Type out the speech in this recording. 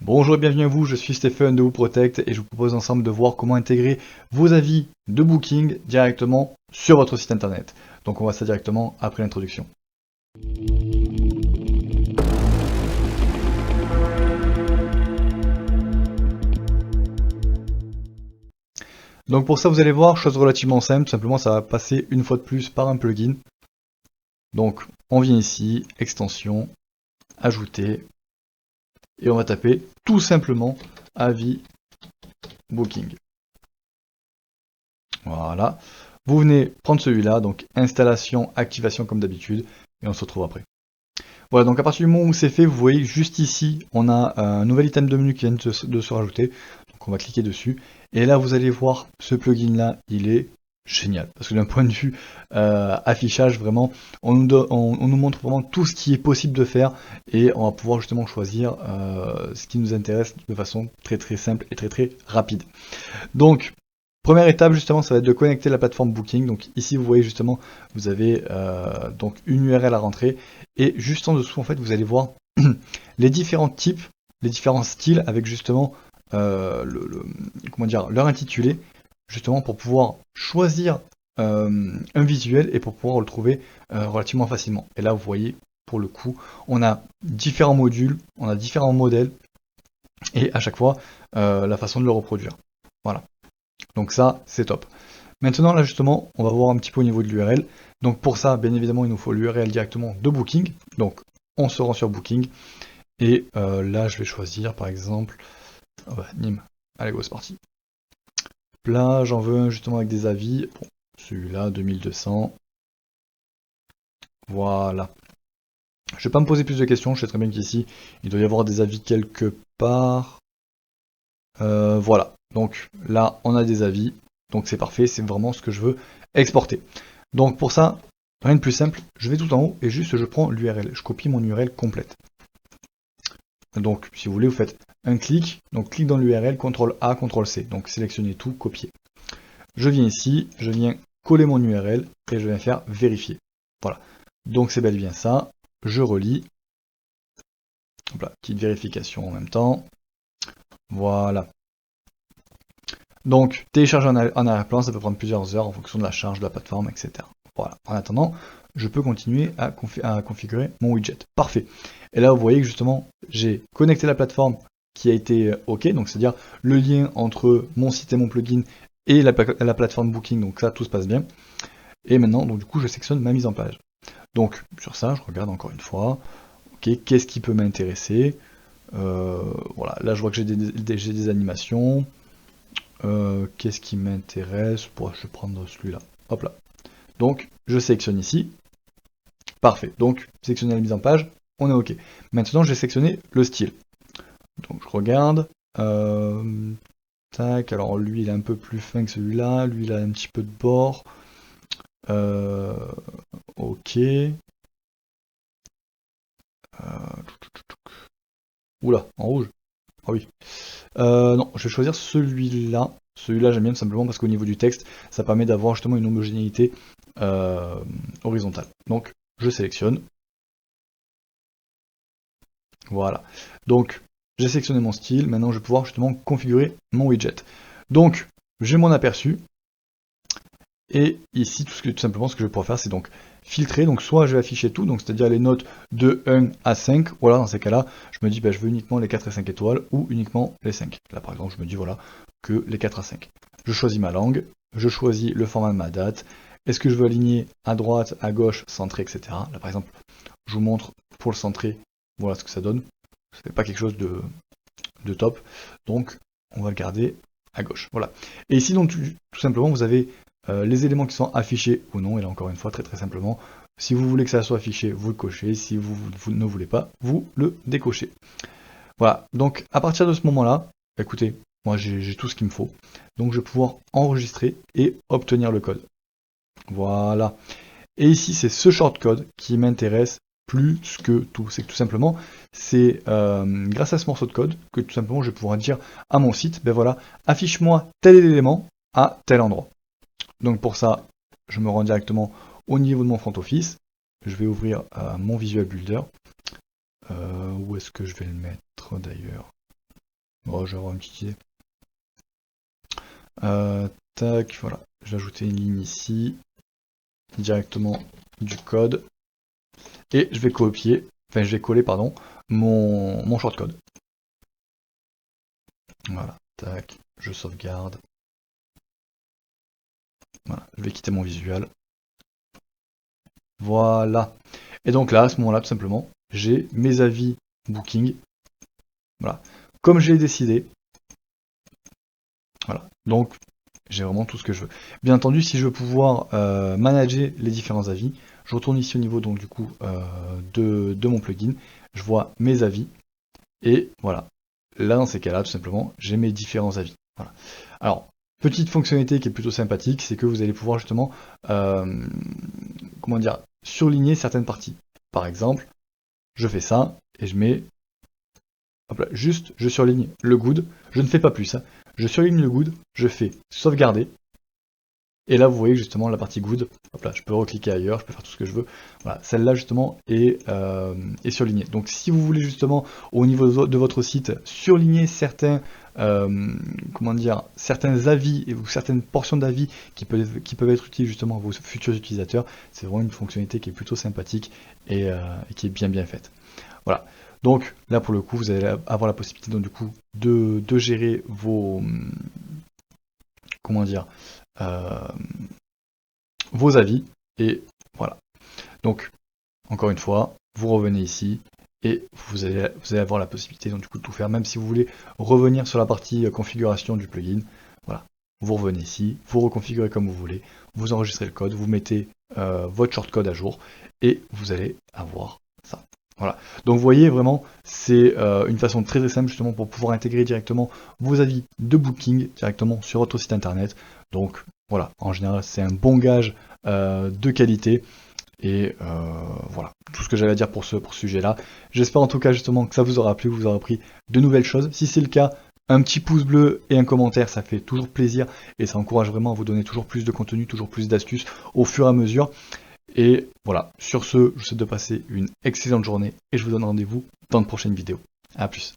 Bonjour et bienvenue à vous, je suis Stéphane de WooProtect et je vous propose ensemble de voir comment intégrer vos avis de booking directement sur votre site internet. Donc on va ça directement après l'introduction. Donc pour ça vous allez voir, chose relativement simple, tout simplement ça va passer une fois de plus par un plugin. Donc on vient ici, extension, ajouter, et on va taper tout simplement avis booking. Voilà. Vous venez prendre celui-là, donc installation, activation comme d'habitude, et on se retrouve après. Voilà, donc à partir du moment où c'est fait, vous voyez juste ici, on a un nouvel item de menu qui vient de se rajouter. Donc on va cliquer dessus. Et là, vous allez voir, ce plugin-là, il est génial. Parce que d'un point de vue affichage, vraiment, on nous montre vraiment tout ce qui est possible de faire. Et on va pouvoir justement choisir ce qui nous intéresse de façon très très simple et très très rapide. Donc, première étape justement, ça va être de connecter la plateforme Booking. Donc ici, vous voyez justement, vous avez donc une URL à rentrer et juste en dessous, en fait, vous allez voir les différents types, les différents styles avec justement comment dire, leur intitulé, justement pour pouvoir choisir un visuel et pour pouvoir le trouver relativement facilement. Et là, vous voyez, pour le coup, on a différents modules, on a différents modèles et à chaque fois la façon de le reproduire. Voilà. Donc ça, c'est top. Maintenant, là justement, on va voir un petit peu au niveau de l'URL. Donc pour ça, bien évidemment, il nous faut l'URL directement de Booking. Donc on se rend sur Booking. Et là, je vais choisir par exemple Nîmes. Allez, go, c'est parti. Là, j'en veux un justement avec des avis. Bon, celui-là, 2200. Voilà. Je vais pas me poser plus de questions. Je sais très bien qu'ici, il doit y avoir des avis quelque part. Voilà. Donc là, on a des avis. Donc c'est parfait. C'est vraiment ce que je veux exporter. Donc pour ça, rien de plus simple. Je vais tout en haut et juste je prends l'URL. Je copie mon URL complète. Donc si vous voulez, vous faites un clic. Donc clic dans l'URL, CTRL A, CTRL C. Donc sélectionnez tout, copier. Je viens ici, je viens coller mon URL et je viens faire vérifier. Voilà. Donc c'est bel et bien ça. Je relis. Voilà, petite vérification en même temps. Voilà. Donc, télécharger en arrière-plan, ça peut prendre plusieurs heures en fonction de la charge de la plateforme, etc. Voilà. En attendant, je peux continuer à configurer mon widget. Parfait. Et là, vous voyez que justement, j'ai connecté la plateforme qui a été OK, donc c'est-à-dire le lien entre mon site et mon plugin et la plateforme Booking, donc ça, tout se passe bien. Et maintenant, donc du coup, je sectionne ma mise en page. Donc, sur ça, je regarde encore une fois, OK, qu'est-ce qui peut m'intéresser voilà, là, je vois que j'ai des animations. Qu'est-ce qui m'intéresse? Je vais prendre celui-là. Hop là. Donc, je sélectionne ici. Parfait. Donc, sélectionner la mise en page, on est OK. Maintenant, je vais sélectionner le style. Donc, je regarde. Tac, alors lui, il est un peu plus fin que celui-là. Lui, il a un petit peu de bord. OK. Oula, en rouge. Ah oui. Non, je vais choisir celui-là. Celui-là, j'aime bien tout simplement parce qu'au niveau du texte, ça permet d'avoir justement une homogénéité horizontale. Donc, je sélectionne. Voilà. Donc, j'ai sélectionné mon style. Maintenant, je vais pouvoir justement configurer mon widget. Donc, j'ai mon aperçu. Et ici, tout simplement, ce que je vais pouvoir faire, c'est donc filtrer. Donc, soit je vais afficher tout, donc c'est-à-dire les notes de 1 à 5. Voilà, dans ces cas-là, je me dis, je veux uniquement les 4 et 5 étoiles ou uniquement les 5. Là, par exemple, je me dis, voilà, que les 4 à 5. Je choisis ma langue, je choisis le format de ma date. Est-ce que je veux aligner à droite, à gauche, centré, etc. Là, par exemple, je vous montre pour le centré, voilà ce que ça donne. Ce n'est pas quelque chose de top. Donc, on va le garder à gauche. Voilà. Et ici, donc, tout simplement, vous avez les éléments qui sont affichés ou non. Et là, encore une fois, très très simplement, si vous voulez que ça soit affiché, vous le cochez. Si vous ne voulez pas, vous le décochez. Voilà. Donc, à partir de ce moment-là, écoutez, moi, j'ai tout ce qu'il me faut. Donc, je vais pouvoir enregistrer et obtenir le code. Voilà. Et ici, c'est ce shortcode qui m'intéresse plus que tout. C'est que tout simplement, c'est grâce à ce morceau de code que tout simplement je vais pouvoir dire à mon site, ben voilà, affiche-moi tel élément à tel endroit. Donc pour ça, je me rends directement au niveau de mon front office. Je vais ouvrir mon Visual Builder. Où est-ce que je vais le mettre d'ailleurs? Oh, je vais avoir une petite idée. Tac, voilà. Je vais ajouter une ligne ici, directement du code. Et je vais copier, enfin je vais coller, pardon, mon shortcode. Voilà, tac, je sauvegarde. Voilà, je vais quitter mon visual. Voilà. Et donc là, à ce moment-là, tout simplement, j'ai mes avis booking. Voilà. Comme j'ai décidé. Voilà. Donc, j'ai vraiment tout ce que je veux. Bien entendu, si je veux pouvoir manager les différents avis, je retourne ici au niveau donc du coup de mon plugin. Je vois mes avis. Et voilà. Là, dans ces cas-là, tout simplement, j'ai mes différents avis. Voilà. Alors, petite fonctionnalité qui est plutôt sympathique, c'est que vous allez pouvoir justement, comment dire, surligner certaines parties. Par exemple, je fais ça et je mets, hop là, juste, je surligne le good. Je ne fais pas plus. Hein. Je surligne le good, je fais sauvegarder. Et là, vous voyez justement la partie good. Hop là, je peux recliquer ailleurs, je peux faire tout ce que je veux. Voilà, celle-là justement est surlignée. Donc, si vous voulez justement au niveau de votre site surligner certains, comment dire, certains avis ou certaines portions d'avis qui peuvent être utiles justement à vos futurs utilisateurs, c'est vraiment une fonctionnalité qui est plutôt sympathique et qui est bien faite. Voilà. Donc là pour le coup, vous allez avoir la possibilité donc, du coup de gérer vos, comment dire, vos avis, et voilà. Donc, encore une fois, vous revenez ici, et vous allez avoir la possibilité donc, du coup, de tout faire, même si vous voulez revenir sur la partie configuration du plugin, voilà. Vous revenez ici, vous reconfigurez comme vous voulez, vous enregistrez le code, vous mettez votre shortcode à jour, et vous allez avoir ça. Voilà. Donc vous voyez vraiment, c'est une façon très simple justement pour pouvoir intégrer directement vos avis de booking directement sur votre site internet. Donc voilà, en général c'est un bon gage de qualité. Et voilà, tout ce que j'avais à dire pour ce sujet-là. J'espère en tout cas justement que ça vous aura plu, que vous aurez appris de nouvelles choses. Si c'est le cas, un petit pouce bleu et un commentaire, ça fait toujours plaisir et ça encourage vraiment à vous donner toujours plus de contenu, toujours plus d'astuces au fur et à mesure. Et voilà, sur ce, je vous souhaite de passer une excellente journée et je vous donne rendez-vous dans de prochaines vidéos. A plus.